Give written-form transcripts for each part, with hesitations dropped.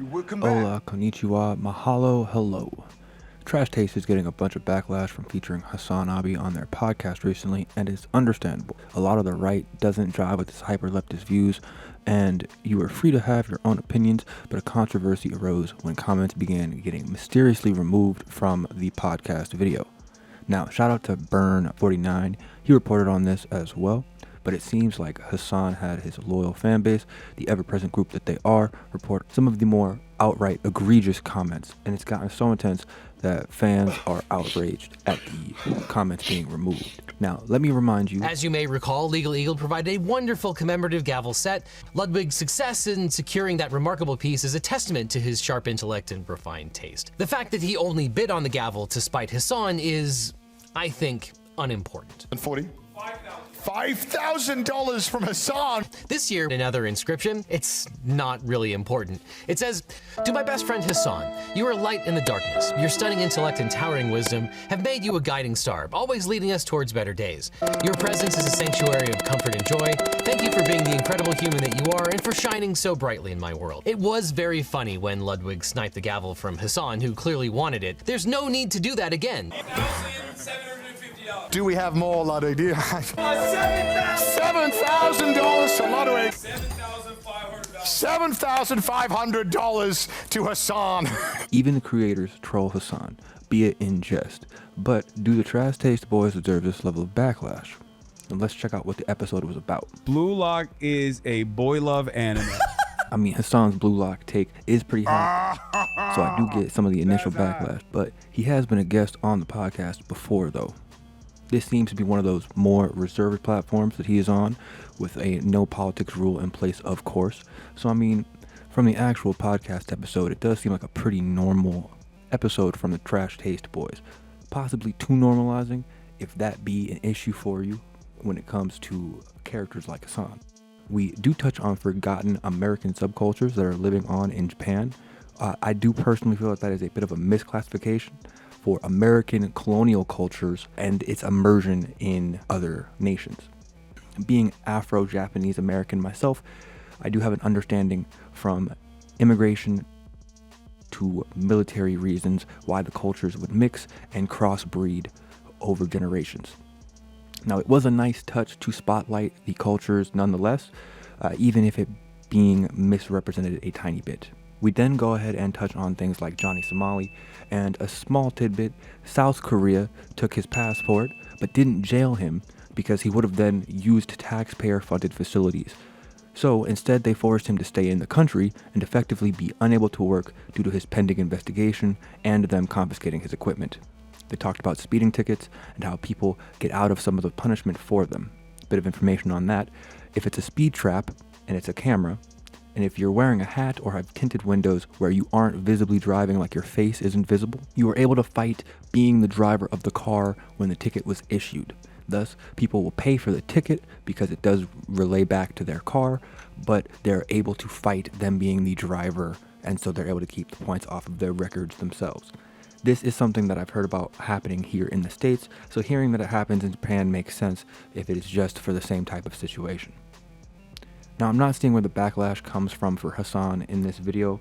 Hola, konnichiwa, mahalo, hello. Trash Taste is getting a bunch of backlash from featuring HasanAbi on their podcast recently, and it's understandable. A lot of the right doesn't jive with his hyper-leftist views, and you are free to have your own opinions, but a controversy arose when comments began getting mysteriously removed from the podcast video. Now, shout out to Burn49, he reported on this as well. But it seems like Hasan had his loyal fan base, the ever-present group that they are, report some of the more outright egregious comments, and it's gotten so intense that fans are outraged at the comments being removed. Now, let me remind you. As you may recall, Legal Eagle provided a wonderful commemorative gavel set. Ludwig's success in securing that remarkable piece is a testament to his sharp intellect and refined taste. The fact that he only bid on the gavel to spite Hasan is, I think, unimportant. And 40? $5,000 from Hasan. This year, another inscription. It's not really important. It says, "To my best friend Hasan, you are a light in the darkness. Your stunning intellect and towering wisdom have made you a guiding star, always leading us towards better days. Your presence is a sanctuary of comfort and joy. Thank you for being the incredible human that you are and for shining so brightly in my world." It was very funny when Ludwig sniped the gavel from Hasan, who clearly wanted it. There's no need to do that again. Do we have more, Ludwig? Do you have $7,000 to Ludwig? $7,500 to Hasan. Even the creators troll Hasan, be it in jest. But do the Trash Taste boys deserve this level of backlash? And let's check out what the episode was about. Blue Lock is a boy love anime. I mean, Hasan's Blue Lock take is pretty hot, so I do get some of the initial backlash, but he has been a guest on the podcast before, though. This seems to be one of those more reserved platforms that he is on, with a no politics rule in place, of course. So, I mean, from the actual podcast episode, it does seem like a pretty normal episode from the Trash Taste boys. Possibly too normalizing, if that be an issue for you when it comes to characters like Hasan. We do touch on forgotten American subcultures that are living on in Japan. I do personally feel that is a bit of a misclassification for American colonial cultures and its immersion in other nations. Being Afro-Japanese American myself, I do have an understanding from immigration to military reasons why the cultures would mix and crossbreed over generations. Now, it was a nice touch to spotlight the cultures nonetheless, even if it being misrepresented a tiny bit. We then go ahead and touch on things like Johnny Somali, and a small tidbit, South Korea took his passport but didn't jail him because he would have then used taxpayer-funded facilities. So instead they forced him to stay in the country and effectively be unable to work due to his pending investigation and them confiscating his equipment. They talked about speeding tickets and how people get out of some of the punishment for them. A bit of information on that. If it's a speed trap and it's a camera, and if you're wearing a hat or have tinted windows where you aren't visibly driving, like your face isn't visible, you are able to fight being the driver of the car when the ticket was issued. Thus, people will pay for the ticket because it does relay back to their car, but they're able to fight them being the driver, and so they're able to keep the points off of their records themselves. This is something that I've heard about happening here in the States, so hearing that it happens in Japan makes sense if it is just for the same type of situation. Now, I'm not seeing where the backlash comes from for Hasan in this video,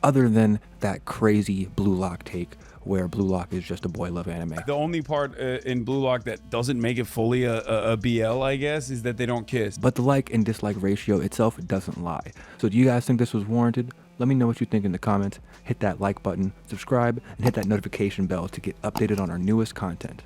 other than that crazy Blue Lock take where Blue Lock is just a boy love anime. The only part in Blue Lock that doesn't make it fully a BL, I guess, is that they don't kiss. But the like and dislike ratio itself doesn't lie. So do you guys think this was warranted? Let me know what you think in the comments. Hit that like button, subscribe, and hit that notification bell to get updated on our newest content.